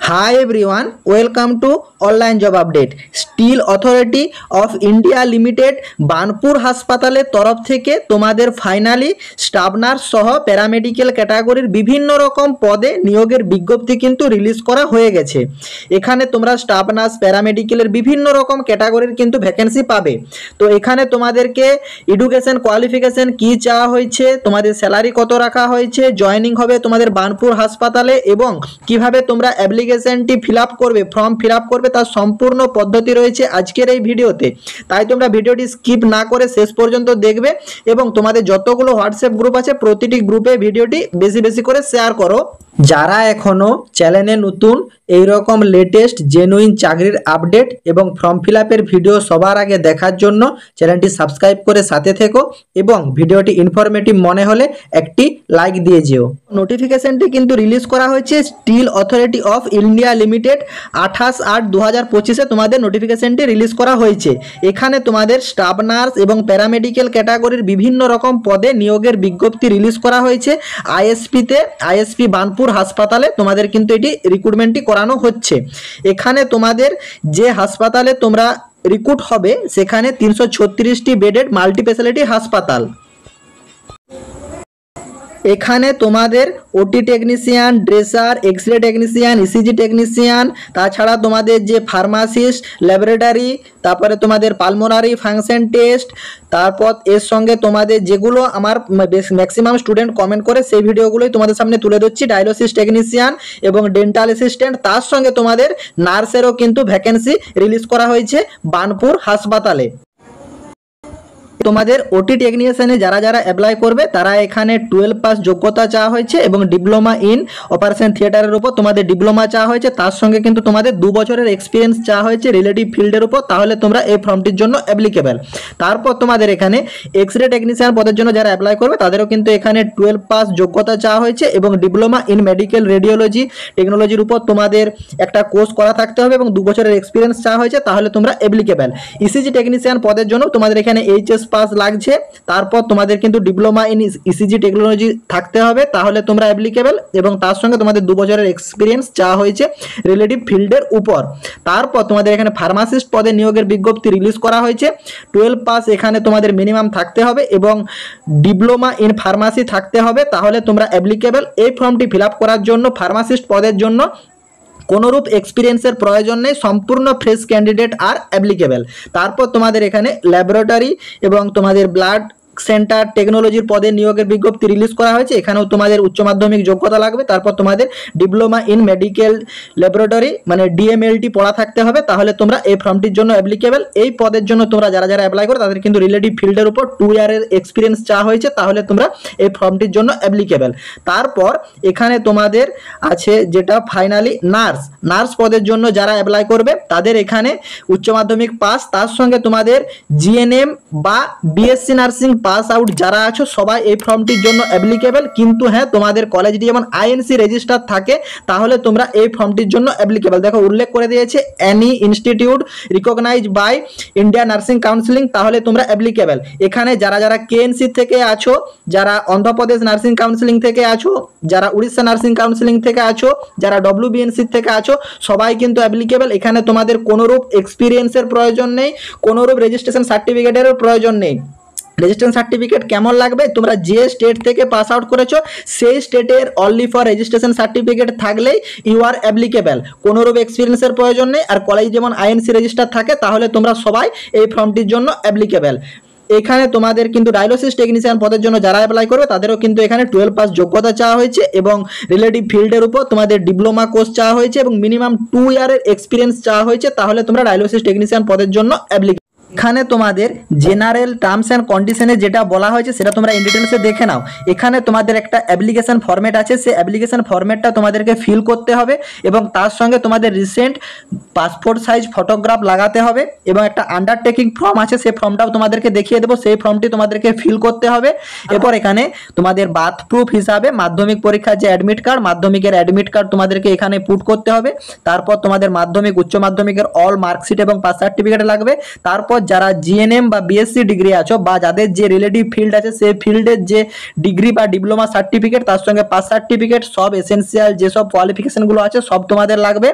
Hi everyone, welcome to Online Job Update. Steel Authority of India Limited Banpur হাসপাতালের তরফ থেকে তোমাদের ফাইনালি স্টাফ নার্স সহ প্যারামেডিক্যাল ক্যাটাগরির বিভিন্ন রকম পদে নিয়োগের বিজ্ঞপ্তি কিন্তু রিলিজ করা হয়ে গেছে। এখানে তোমরা স্টাফ নার্স প্যারামেডিক্যালের বিভিন্ন রকম ক্যাটাগরির কিন্তু ভ্যাকেন্সি পাবে। তো এখানে তোমাদেরকে এডুকেশন কোয়ালিফিকেশন কি চাওয়া হয়েছে, তোমাদের স্যালারি কত রাখা হয়েছে, জয়েনিং হবে তোমাদের বানপুর হাসপাতালে এবং কিভাবে তোমরা অ্যাপ্লিকেশনটি ফিল আপ করবে, ফর্ম ফিল আপ করবে, তার সম্পূর্ণ পদ্ধতি রয়েছে আজকের এই ভিডিওতে। তাই তোমরা ভিডিওটি স্কিপ না করে শেষ পর্যন্ত দেখবে এবং তোমাদের যতগুলো হোয়াটসঅ্যাপ গ্রুপ আছে প্রতিটি গ্রুপে ভিডিওটি বেশি বেশি করে শেয়ার করো। যারা এখনো চ্যানেলে নতুন এই রকম লেটেস্ট জেনুইন চাকরির আপডেট এবং ফর্ম ফিল আপের ভিডিও সবার আগে দেখার জন্য চ্যানেলটি সাবস্ক্রাইব করে সাথে থেকো এবং ভিডিওটি ইনফরমেটিভ মনে হলে একটি লাইক দিয়ে যেও। নোটিফিকেশনটি কিন্তু রিলিজ করা হয়েছে Steel Authority of India Limited 28/8/2025 তোমাদের নোটিফিকেশনটি রিলিজ করা হয়েছে। এখানে তোমাদের স্টাফ নার্স এবং প্যারামেডিক্যাল ক্যাটাগরির বিভিন্ন রকম পদে নিয়োগের বিজ্ঞপ্তি রিলিজ করা হয়েছে। আইএসপি বানপুর হাসপাতালে তোমাদের কিন্তু এটি রিক্রুটমেন্টটি করানো হচ্ছে। এখানে তোমাদের যে হাসপাতালে তোমরা রিক্রুট হবে সেখানে 336টি বেডেড মাল্টি স্পেশালিটি হাসপাতাল। এখানে তোমাদের OT technician, dresser, X-ray technician, ECG technician, তাছাড়া তোমাদের যে ফার্মাসিস্ট, ল্যাবরেটরি, তারপরে তোমাদের পালমোনারি ফাংশন টেস্ট, তারপর এর সঙ্গে তোমাদের যেগুলো আমার ম্যাক্সিমাম স্টুডেন্ট কমেন্ট করে সেই ভিডিওগুলোই তোমাদের সামনে তুলে ধরছি, ডায়ালিসিস টেকনিশিয়ান এবং ডেন্টাল অ্যাসিস্ট্যান্ট, তার সঙ্গে তোমাদের নার্সেরও কিন্তু ভ্যাকেন্সি রিলিজ করা হয়েছে বানপুর হাসপাতালে। তোমাদের ওটি টেকনিশিয়ানে যারা যারা অ্যাপ্লাই করবে তারা এখানে 12 পাস যোগ্যতা চাওয়া হয়েছে এবং ডিপ্লোমা ইন অপারেশন থিয়েটারের উপর তোমাদের ডিপ্লোমা চাওয়া হয়েছে, তার সঙ্গে কিন্তু তোমাদের 2 বছরের এক্সপিরিয়েন্স চাওয়া হয়েছে রিলেটিভ ফিল্ডের উপর, তাহলে তোমরা এই ফর্মটির জন্য অ্যাপ্লিকেবল। তারপর তোমাদের এখানে এক্সরে টেকনিশিয়ান পদের জন্য যারা অ্যাপ্লাই করবে তাদেরও কিন্তু এখানে 12 পাস যোগ্যতা চাওয়া হয়েছে এবং ডিপ্লোমা ইন মেডিকেল রেডিওলজি টেকনোলজির উপর তোমাদের একটা কোর্স করা থাকতে হবে এবং 2 বছরের এক্সপিরিয়েন্স চাওয়া হয়েছে, তাহলে তোমরা অ্যাপ্লিকেবল। ইসিজি টেকনিশিয়ান পদের জন্য তোমাদের এখানে এইচএস পাস লাগছে, তারপর তোমাদের কিন্তু ডিপ্লোমা ইন ইসিজি টেকনোলজি থাকতে হবে, তাহলে তোমরা অ্যাপ্লিকেবল এবং তার সঙ্গে তোমাদের 2 বছরের এক্সপিরিয়েন্স চাওয়া হয়েছে রিলেটিভ ফিল্ডের উপর। তারপর তোমাদের এখানে ফার্মাসিস্ট পদে নিয়োগের বিজ্ঞপ্তি রিলিজ করা হয়েছে। 12 পাস এখানে তোমাদের মিনিমাম থাকতে হবে এবং ডিপ্লোমা ইন ফার্মাসি থাকতে হবে, তাহলে তোমরা অ্যাপ্লিকেবল। এই ফর্মটি ফিল আপ করার জন্য ফার্মাসিস্ট পদের জন্য কোনোরূপ এক্সপিরিয়েন্সের প্রয়োজন নেই, সম্পূর্ণ ফ্রেশ ক্যান্ডিডেট আর অ্যাপ্লিকেবল। তারপর তোমাদের এখানে ল্যাবরেটরি এবং তোমাদের ব্লাড সেন্টার টেকনোলজির পদে নিয়োগের বিজ্ঞপ্তি রিলিজ করা হয়েছে। এখানেও তোমাদের উচ্চ মাধ্যমিক যোগ্যতা লাগবে, তারপর তোমাদের ডিপ্লোমা ইন মেডিকেল ল্যাবরেটরি মানে ডিএমএলটি পড়া থাকতে হবে, তাহলে তোমরা এই ফর্মটির জন্য অ্যাপ্লিকেবল। এই পদের জন্য তোমরা যারা যারা অ্যাপ্লাই করো তাদের কিন্তু রিলেটিভ ফিল্ডের উপর 2 ইয়ারের এক্সপিরিয়েন্স চাওয়া হয়েছে, তাহলে তোমরা এই ফর্মটির জন্য অ্যাপ্লিকেবল। তারপর এখানে তোমাদের আছে যেটা ফাইনালি নার্স পদের জন্য যারা অ্যাপ্লাই করবে তাদের এখানে উচ্চ মাধ্যমিক পাস, তার সঙ্গে তোমাদের জিএনএম বা বিএসসি নার্সিং পাস আউট যারা আছো সবাই এই ফর্মটির জন্য অ্যাপ্লিকেবল। কিন্তু হ্যাঁ, তোমাদের কলেজটি যেমন আইএনসি রেজিস্টার থাকে তাহলে তোমরা এই ফর্মটির জন্য অ্যাপ্লিকেবল। দেখো উল্লেখ করে দিয়েছে any institute recognized by India nursing counselling, তাহলে তোমরা অ্যাপ্লিকেবল। এখানে যারা যারা কেএনসি থেকে আছো, যারা অন্ধ্রপ্রদেশ নার্সিং কাউন্সিলিং থেকে আছো, যারা উড়িষ্যা নার্সিং কাউন্সিলিং থেকে আছো, যারা ডব্লিউবিএনসি থেকে আছো, সবাই কিন্তু অ্যাপ্লিকেবল। এখানে তোমাদের কোনোরূপ এক্সপিরিয়েন্সের প্রয়োজন নেই, কোনোরূপ রেজিস্ট্রেশন সার্টিফিকেটেরও প্রয়োজন নেই। রেজিস্ট্রেশন সার্টিফিকেট কেমন লাগবে, তোমরা যে স্টেট থেকে পাস আউট করেছো সেই স্টেটের অনলি ফর রেজিস্ট্রেশন সার্টিফিকেট থাকলেই ইউ আর অ্যাপ্লিকেবল, কোনোরূপ এক্সপিরিয়েন্সের প্রয়োজন নেই। আর কলেজ যেমন আইএনসি রেজিস্টার থাকে তাহলে তোমরা সবাই এই ফর্মটির জন্য অ্যাপ্লিকেবল। এখানে তোমাদের কিন্তু ডায়ালিসিস টেকনিশিয়ান পদের জন্য যারা অ্যাপ্লাই করবে তাদেরও কিন্তু এখানে 12 পাস যোগ্যতা চাওয়া হয়েছে এবং রিলেটিভ ফিল্ডের উপর তোমাদের ডিপ্লোমা কোর্স চাওয়া হয়েছে এবং মিনিমাম 2 ইয়ারের এক্সপিরিয়েন্স চাওয়া হয়েছে, তাহলে তোমরা ডায়ালিসিস টেকনিশিয়ান পদের জন্য অ্যাপ্লিকেবল। এখানে তোমাদের জেনারেল টার্মস অ্যান্ড কন্ডিশনে যেটা বলা হয়েছে সেটা তোমরা ইন ডিটেলসে দেখে নাও। এখানে তোমাদের একটা অ্যাপ্লিকেশন ফরম্যাট আছে, সেই অ্যাপ্লিকেশন ফরম্যাটটা তোমাদেরকে ফিল করতে হবে এবং তার সঙ্গে তোমাদের রিসেন্ট পাসপোর্ট সাইজ ফটোগ্রাফ লাগাতে হবে এবং একটা আন্ডারটেকিং ফর্ম আছে, সেই ফর্মটাও তোমাদেরকে দেখিয়ে দেবো, সেই ফর্মটি তোমাদেরকে ফিল করতে হবে। এরপর এখানে তোমাদের বার্থ প্রুফ হিসাবে মাধ্যমিক পরীক্ষার যে অ্যাডমিট কার্ড, মাধ্যমিকের অ্যাডমিট কার্ড তোমাদেরকে এখানে পুট করতে হবে। তারপর তোমাদের মাধ্যমিক উচ্চ মাধ্যমিকের অল মার্কশিট এবং পাস সার্টিফিকেট লাগবে। তারপর যারা জিএনএম বা বিএসসি ডিগ্রি আছো বা যাদের যে রিলেটিভ ফিল্ড আছে সেই ফিল্ডের যে ডিগ্রি বা ডিপ্লোমা সার্টিফিকেট তার সঙ্গে পাস সার্টিফিকেট সব এসেনশিয়াল যেসব কোয়ালিফিকেশনগুলো আছে সব তোমাদের লাগবে।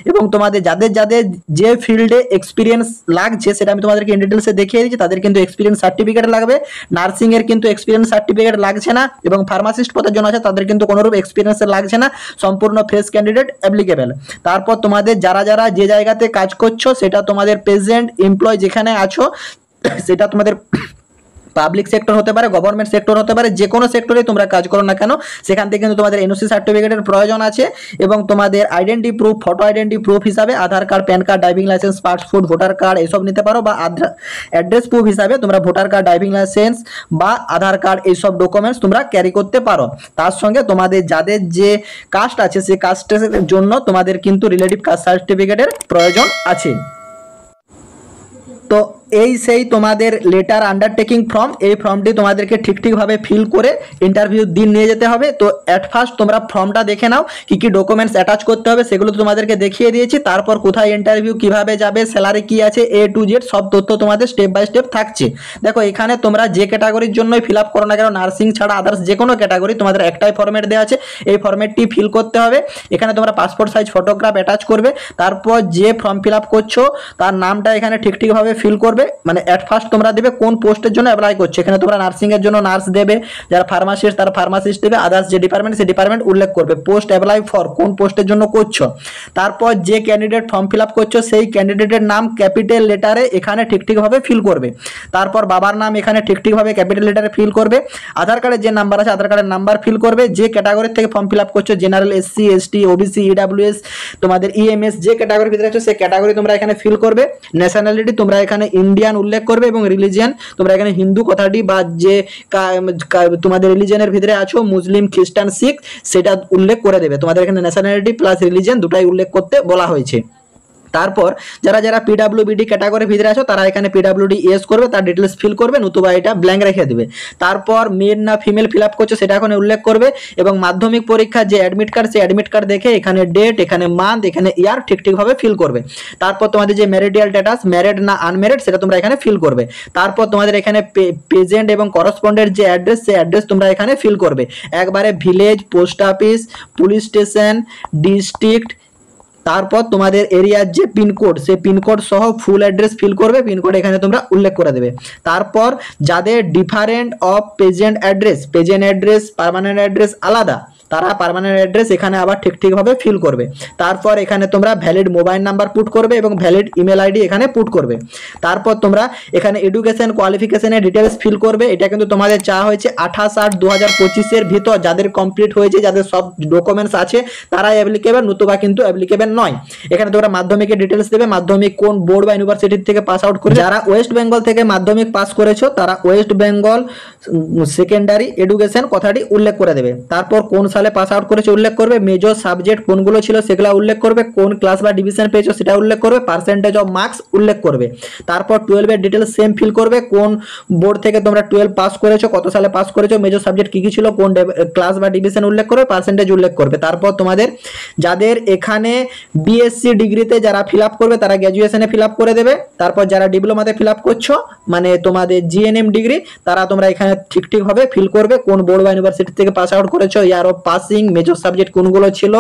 এবং তোমাদের যাদের যাদের যে ফিল্ডে এক্সপিরিয়েন্স লাগছে সেটা আমি তোমাদেরকে ইন ডিটেলসে দেখিয়ে দিচ্ছি। তাদের কিন্তু এক্সপিরিয়েন্স সার্টিফিকেট লাগবে, নার্সিংয়ের কিন্তু এক্সপিরিয়েন্স সার্টিফিকেট লাগছে না, এবং ফার্মাসিস্ট পদের জন্য আছে তাদের কিন্তু কোনোরূপ এক্সপিরিয়েন্স লাগছে না, সম্পূর্ণ ফ্রেশ ক্যান্ডিডেট অ্যাপ্লিকেবল। তারপর তোমাদের যারা যারা যে জায়গাতে কাজ করছো সেটা তোমাদের প্রেজেন্ট এমপ্লয় যেখানে আছো সেটা তোমাদের পাবলিক সেক্টর হতে পারে, গভর্নমেন্ট সেক্টর হতে পারে, যে কোনো সেক্টরে তোমরা কাজ করো না কেন সেখান থেকে কিন্তু তোমাদের এনওসি সার্টিফিকেটের প্রয়োজন আছে। এবং তোমাদের identity proof, photo identity proof হিসাবে Aadhaar card, PAN card, driving licence, passport, voter card এইসব নিতে পারো, বা অ্যাড্রেস প্রুফ হিসাবে তোমরা ভোটার কার্ড, ড্রাইভিং লাইসেন্স বা আধার কার্ড এইসব ডকুমেন্টস তোমরা ক্যারি করতে পারো। তার সঙ্গে তোমাদের যাদের যে কাস্ট আছে সেই কাস্টের জন্য তোমাদের কিন্তু রিলেটিভ কাস্ট সার্টিফিকেটের প্রয়োজন আছে। তো এই সেই তোমাদের লেটার আন্ডারটেকিং ফর্ম, এই ফর্মটি তোমাদেরকে ঠিকভাবে ফিল করে ইন্টারভিউ দিন নিয়ে যেতে হবে। তো অ্যাট ফার্স্ট তোমরা ফর্মটা দেখে নাও, কি কি ডকুমেন্টস অ্যাটাচ করতে হবে সেগুলো তোমাদেরকে দেখিয়ে দিয়েছি। তারপর কোথায় ইন্টারভিউ, কিভাবে যাবে, স্যালারি কি আছে, A to Z সব তথ্য তোমাদের স্টেপ বাই স্টেপ থাকছে। দেখো এখানে তোমরা যে ক্যাটাগরির জন্যই ফিল আপ করো না কেন, নার্সিং ছাড়া আদার্স যে কোনো ক্যাটাগরি, তোমাদের একটাই ফর্মেট দেওয়া আছে, এই ফর্মেটটি ফিল করতে হবে। এখানে তোমরা পাসপোর্ট সাইজ ফটোগ্রাফ অ্যাটাচ করবে। তারপর যে ফর্ম ফিল আপ করছো তার নামটা এখানে ঠিকভাবে ফিল করবে। মানে অ্যাট ফার্স্ট তোমরা দেবে কোন পোস্টের জন্য অ্যাপ্লাই করছো, এখানে তোমরা নার্সিং এর জন্য নার্স দেবে, যারা ফার্মাসিস্ট তারা ফার্মাসিস্ট দেবে, আদার্স যে ডিপার্টমেন্ট সেই ডিপার্টমেন্ট উল্লেখ করবে, পোস্ট অ্যাপ্লাই ফর কোন পোস্টের জন্য করছো। তারপর যে ক্যান্ডিডেট ফর্ম ফিল আপ করছো সেই ক্যান্ডিডেটের নাম ক্যাপিটাল লেটারে এখানে ঠিকভাবে ফিল করবে। তারপর বাবার নাম এখানে ঠিকভাবে ক্যাপিটাল লেটারে ফিল করবে। আধার কার্ডের যে নাম্বার আছে আধার কার্ডের নাম্বার ফিল করবে। যে ক্যাটাগরির থেকে ফর্ম ফিল আপ করছো, general, SC, ST, OBC, EWS, তোমাদের ইএমএস যে ক্যাটাগরির ভিতরে আছো সেই ক্যাটাগরি তোমরা এখানে ফিল করবে। ন্যাশনালিটি তোমরা এখানে ইন্ডিয়ান উল্লেখ করবে, এবং রিলিজিয়ান তোমরা এখানে হিন্দু কথাটি বা যে তোমাদের রিলিজিয়ানের ভিতরে আছো, মুসলিম, খ্রিস্টান, শিখ, সেটা উল্লেখ করে দেবে। তোমাদের এখানে ন্যাশনালিটি প্লাস রিলিজিয়ান দুটাই উল্লেখ করতে বলা হয়েছে। তারপর যারা যারা পিডাব্লিউবিডি ক্যাটাগরির ভিতরে আছো তারা এখানে পিডাব্লিউডি ইয়েস করবে, তার ডিটেলস ফিল করবে, নতুবা এটা ব্ল্যাঙ্ক রেখে দেবে। তারপর মেল না ফিমেল ফিল আপ করছো সেটা এখানে উল্লেখ করবে, এবং মাধ্যমিক পরীক্ষার যে অ্যাডমিট কার্ড সেই অ্যাডমিট কার্ড দেখে এখানে ডেট, এখানে মান্থ, এখানে ইয়ার ঠিকভাবে ফিল করবে। তারপর তোমাদের যে ম্যারিডিয়াল স্ট্যাটাস, ম্যারিড না আনম্যারিড সেটা তোমরা এখানে ফিল করবে। তারপর তোমাদের এখানে প্রেজেন্ট এবং করসপন্ডেন্ট যে অ্যাড্রেস সেই অ্যাড্রেস তোমরা এখানে ফিল করবে। একবারে village, post office, police station, district, তারপর তোমাদের এরিয়ার যে পিনকোড সেই পিনকোড সহ ফুল অ্যাড্রেস ফিল করবে, পিনকোড এখানে তোমরা উল্লেখ করে দেবে। তারপর যাদের different of present address permanent address আলাদা, তারা পার্মানেন্ট অ্যাড্রেস এখানে আবার ঠিকভাবে ফিল করবে। তারপর এখানে তোমরা ভ্যালিড মোবাইল নাম্বার পুট করবে এবং ভ্যালিড ইমেল আইডি এখানে পুট করবে। তারপর তোমরা এখানে এডুকেশন কোয়ালিফিকেশনের ডিটেলস ফিল করবে। এটা কিন্তু তোমাদের চাওয়া হয়েছে 28/8/2025 ভিতর যাদের কমপ্লিট হয়েছে, যাদের সব ডকুমেন্টস আছে তারাই অ্যাপ্লিকেবল, নতুবা কিন্তু অ্যাপ্লিকেবল নয়। এখানে তোমরা মাধ্যমিকের ডিটেলস দেবে, মাধ্যমিক কোন বোর্ড বা ইউনিভার্সিটি থেকে পাস আউট করে। যারা ওয়েস্ট বেঙ্গল থেকে মাধ্যমিক পাস করেছো তারা ওয়েস্ট বেঙ্গল সেকেন্ডারি এডুকেশন কথাটি উল্লেখ করে দেবে। তারপর কোন সালে পাস আউট করেছে উল্লেখ করবে, মেজর সাবজেক্ট কোনগুলো ছিল সেগুলো উল্লেখ করবে, কোন ক্লাস বা ডিভিশন পেয়েছো সেটা উল্লেখ করবে, পার্সেন্টেজ অফ মার্কস উল্লেখ করবে। তারপর 12 এর ডিটেলস সেম ফিল করবে, কোন বোর্ড থেকে তোমরা 12 পাস করেছো, কত সালে পাস করেছো, মেজর সাবজেক্ট কি কি ছিল, কোন ক্লাস বা ডিভিশন উল্লেখ করবে, পার্সেন্টেজ উল্লেখ করবে। তারপর তোমাদের যাদের এখানে বিএসসি ডিগ্রিতে যারা ফিল আপ করবে তারা গ্র্যাজুয়েশনে ফিল আপ করে দেবে। তারপর যারা ডিপ্লোমাতে ফিল আপ করছো মানে তোমাদের জিএনএম ডিগ্রি তারা তোমরা এখানে ঠিকভাবে ফিল করবে, কোন বোর্ড বা ইউনিভার্সিটি থেকে পাস আউট করেছো, year of passing, major subject কোনগুলো ছিল,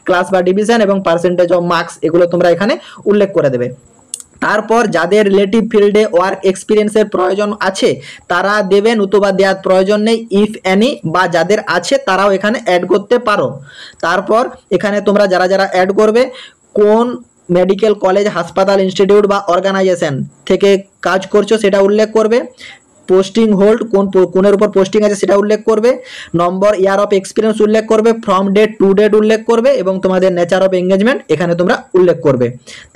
ক্লাস বা ডিভিশন এবং পার্সেন্টেজ অফ মার্কস এগুলো তোমরা এখানে উল্লেখ করে দেবে। তারপর যাদের রিলেটিভ ফিল্ডে ওয়ার্ক এক্সপিরিয়েন্সের প্রয়োজন আছে তারা দেবে, নতুবা দেওয়ার প্রয়োজন নেই ইফ এনি, বা যাদের আছে তারাও এখানে অ্যাড করতে পারো। তারপর এখানে তোমরা যারা যারা অ্যাড করবে কোন মেডিকেল কলেজ, হাসপাতাল, ইনস্টিটিউট বা অর্গানাইজেশন থেকে কাজ করছো সেটা উল্লেখ করবে, পোস্টিং হোল্ড কোনের উপর পোস্টিং আছে সেটা উল্লেখ করবে, নম্বর, ইয়ার অফ এক্সপিরিয়েন্স উল্লেখ করবে, ফ্রম ডেট টু ডেট উল্লেখ করবে, এবং তোমাদের নেচার অফ এঙ্গেজমেন্ট এখানে তোমরা উল্লেখ করবে।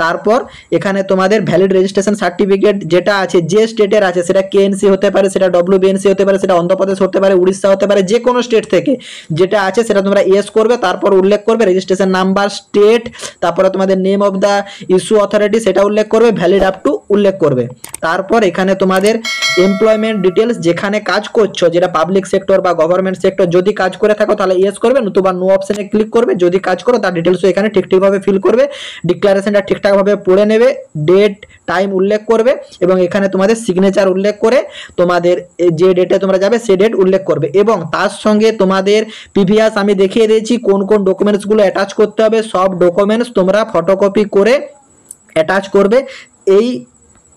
তারপর এখানে তোমাদের ভ্যালিড রেজিস্ট্রেশন সার্টিফিকেট যেটা আছে যে স্টেটের আছে, সেটা কেএনসি হতে পারে, সেটা ডব্লিউবিএনসি হতে পারে, সেটা অন্ধ্রপ্রদেশ হতে পারে, উড়িষ্যা হতে পারে, যে কোনো স্টেট থেকে যেটা আছে সেটা তোমরা ইয়েস করবে। তারপর উল্লেখ করবে রেজিস্ট্রেশন নাম্বার, স্টেট, তারপরে তোমাদের name of the issue authority সেটা উল্লেখ করবে, ভ্যালিড আপ টু উল্লেখ করবে। তারপর এখানে তোমাদের এমপ্লয়মেন্ট ডিটেলস যেখানে কাজ করছো, যেটা পাবলিক সেক্টর বা গভর্নমেন্ট সেক্টর, যদি কাজ করে থাকো তাহলে ইয়েস করবে, নতুবা নো অপশনে ক্লিক করবে। যদি কাজ করো তার ডিটেলসও এখানে ঠিকঠাকভাবে ফিল করবে, ডিক্লারেশনটা ঠিকঠাকভাবে পড়ে নেবে, ডেট টাইম উল্লেখ করবে এবং এখানে তোমাদের সিগনেচার উল্লেখ করে তোমাদের যে ডেটে তোমরা যাবে সেই ডেট উল্লেখ করবে। এবং তার সঙ্গে তোমাদের প্রিভিয়াস আমি দেখিয়ে দিয়েছি কোন কোন ডকুমেন্টসগুলো অ্যাটাচ করতে হবে, সব ডকুমেন্টস তোমরা ফটোকপি করে অ্যাটাচ করবে এই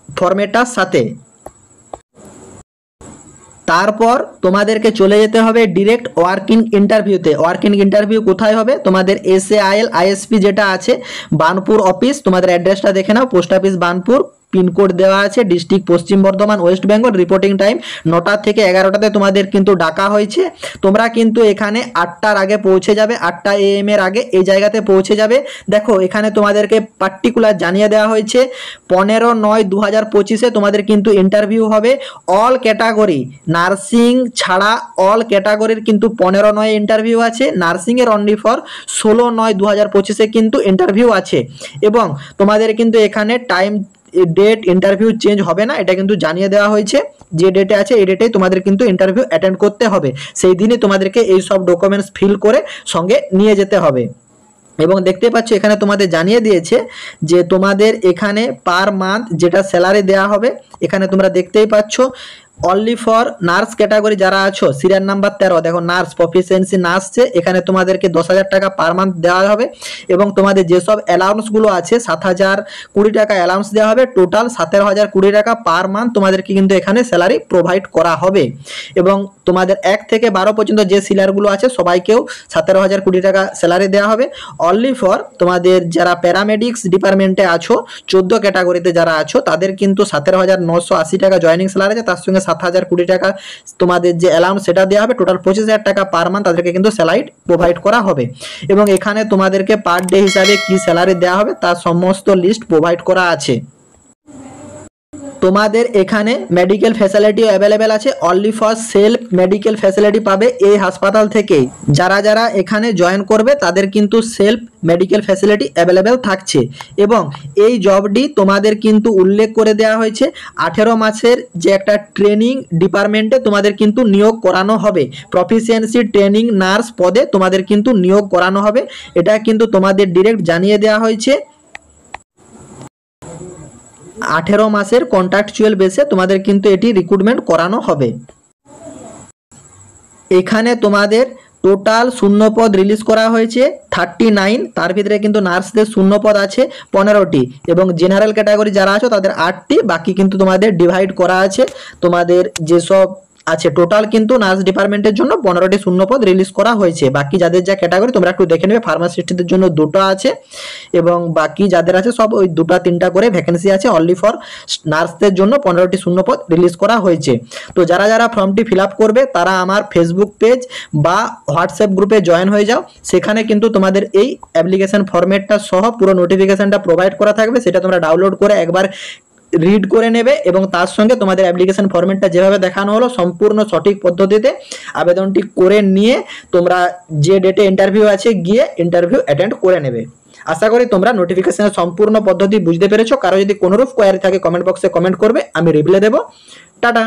ফরম্যাটটার সাথে। তারপর তোমাদেরকে চলে যেতে হবে ডিরেক্ট ওয়ার্কিং ইন্টারভিউতে। ওয়ার্কিং ইন্টারভিউ কোথায় হবে? তোমাদের SAIL ISP যেটা আছে বানপুর অফিস, তোমাদের অ্যাড্রেসটা দেখে নাও, পোস্ট অফিস বানপুর, পিনকোড দেওয়া আছে, district Paschim Bardhaman, West Bengal. Reporting time 9টা থেকে 11টাতে তোমাদের কিন্তু ডাকা হয়েছে। তোমরা কিন্তু এখানে 8টার আগে পৌঁছে যাবে, 8টা AM এর আগে এই জায়গাতে পৌঁছে যাবে। দেখো এখানে তোমাদেরকে পার্টিকুলার জানিয়ে দেওয়া হয়েছে 15/9/2025 তোমাদের কিন্তু ইন্টারভিউ হবে। অল ক্যাটাগরি, নার্সিং ছাড়া অল ক্যাটাগরির কিন্তু 15/9 ইন্টারভিউ আছে। নার্সিংয়ের অনলি ফর 16/9/2025 কিন্তু ইন্টারভিউ আছে। এবং তোমাদের কিন্তু এখানে টাইম ডেট ইন্টারভিউ চেঞ্জ হবে না, এটা কিন্তু জানিয়ে দেওয়া হয়েছে। যে ডেটে আছে এই ডেটেই তোমাদের কিন্তু ইন্টারভিউ অ্যাটেন্ড করতে হবে, সেই দিনই তোমাদেরকে এই সব ডকুমেন্টস ফিল করে সঙ্গে নিয়ে যেতে হবে। এবং দেখতে পাচ্ছ এখানে তোমাদের জানিয়ে দিয়েছে যে তোমাদের এখানে পার মান্থ যেটা স্যালারি দেওয়া হবে, এখানে তোমরা দেখতেই পাচ্ছ অনলি ফর নার্স ক্যাটাগরি যারা আছো, সিরিয়াল নাম্বার 13 দেখো নার্স প্রফিসিয়েন্সি নার্সে এখানে তোমাদেরকে 10,000 টাকা পার মান্থ দেওয়া হবে। এবং তোমাদের যেসব অ্যালাউন্সগুলো আছে 7,020 টাকা অ্যালাউন্স দেওয়া হবে, টোটাল 17,020 টাকা পার মান্থ তোমাদেরকে কিন্তু এখানে স্যালারি প্রোভাইড করা হবে। এবং তোমাদের 1 থেকে 12 পর্যন্ত যে সিলারগুলো আছে সবাইকেও 17,020 টাকা স্যালারি দেওয়া হবে। অনলি ফর তোমাদের যারা প্যারামেডিক্স ডিপার্টমেন্টে আছো 14 ক্যাটাগরিতে যারা আছো তাদের কিন্তু 17,980 টাকা জয়েনিং স্যালারি আছে, তার সঙ্গে 7,020 টাকা তোমাদের যে অ্যালাউন্স সেটা দেওয়া হবে। টোটাল 25,000 টাকা পার মান্থ তাদেরকে কিন্তু স্যালারি প্রোভাইড করা হবে। এবং এখানে তোমাদেরকে পার ডে হিসাবে কি স্যালারি দেওয়া হবে তার সমস্ত লিস্ট প্রোভাইড করা আছে। তোমাদের এখানে মেডিকেল ফ্যাসিলিটিও অ্যাভেলেবেল আছে, only for self medical facility পাবে এই হাসপাতাল থেকেই। যারা যারা এখানে জয়েন করবে তাদের কিন্তু সেলফ মেডিকেল ফ্যাসিলিটি অ্যাভেলেবেল থাকছে। এবং এই জবটি তোমাদের কিন্তু উল্লেখ করে দেওয়া হয়েছে 18 মাসের যে একটা ট্রেনিং ডিপার্টমেন্টে তোমাদের কিন্তু নিয়োগ করানো হবে। প্রফিসিয়েন্সি ট্রেনিং নার্স পদে তোমাদের কিন্তু নিয়োগ করানো হবে, এটা কিন্তু তোমাদের ডিরেক্ট জানিয়ে দেওয়া হয়েছে। 18 মাসের কন্ট্রাকচুয়াল বেসে তোমাদের কিন্তু এটি রিক্রুটমেন্ট করানো হবে। এখানে তোমাদের টোটাল শূন্যপদ রিলিজ করা হয়েছে 39, তার ভিতরে কিন্তু নার্সদের শূন্যপদ আছে 15টি এবং জেনারেল ক্যাটাগরি যারা আছো তাদের 8টি, বাকি কিন্তু তোমাদের ডিভাইড করা আছে। তোমাদের যেসব আছে টোটাল কিন্তু নার্স ডিপার্টমেন্টের জন্য 15টি শূন্যপদ রিলিজ করা হয়েছে। বাকি যাদের যা ক্যাটাগরি তোমরা একটু দেখে নেবে, ফার্মাসিস্টদের জন্য 2টা আছে এবং বাকি যাদের আছে সব ওই 2টা 3টা করে ভ্যাকেন্সি আছে। অনলি ফর নার্সদের জন্য 15টি শূন্যপদ রিলিজ করা হয়েছে। তো যারা যারা ফর্মটি ফিল আপ করবে তারা আমার ফেসবুক পেজ বা হোয়াটসঅ্যাপ গ্রুপে জয়েন হয়ে যাও, সেখানে কিন্তু তোমাদের এই অ্যাপ্লিকেশন ফরম্যাটটা সহ পুরো নোটিফিকেশনটা প্রোভাইড করা থাকবে, সেটা তোমরা ডাউনলোড করে একবার রিড করে নেবে এবং তার সঙ্গে তোমাদের অ্যাপ্লিকেশন ফরম্যাটটা যেভাবে দেখানো হলো সম্পূর্ণ সঠিক পদ্ধতিতে আবেদনটি করে নিয়ে তোমরা যে ডেটে ইন্টারভিউ আছে গিয়ে ইন্টারভিউ অ্যাটেন্ড করে নেবে। আশা করি তোমরা নোটিফিকেশনের সম্পূর্ণ পদ্ধতি বুঝতে পেরেছো। কারো যদি কোনোরূপ কোয়ারি থাকে কমেন্ট বক্সে কমেন্ট করবে, আমি রিপ্লাই দেবো। টাটা।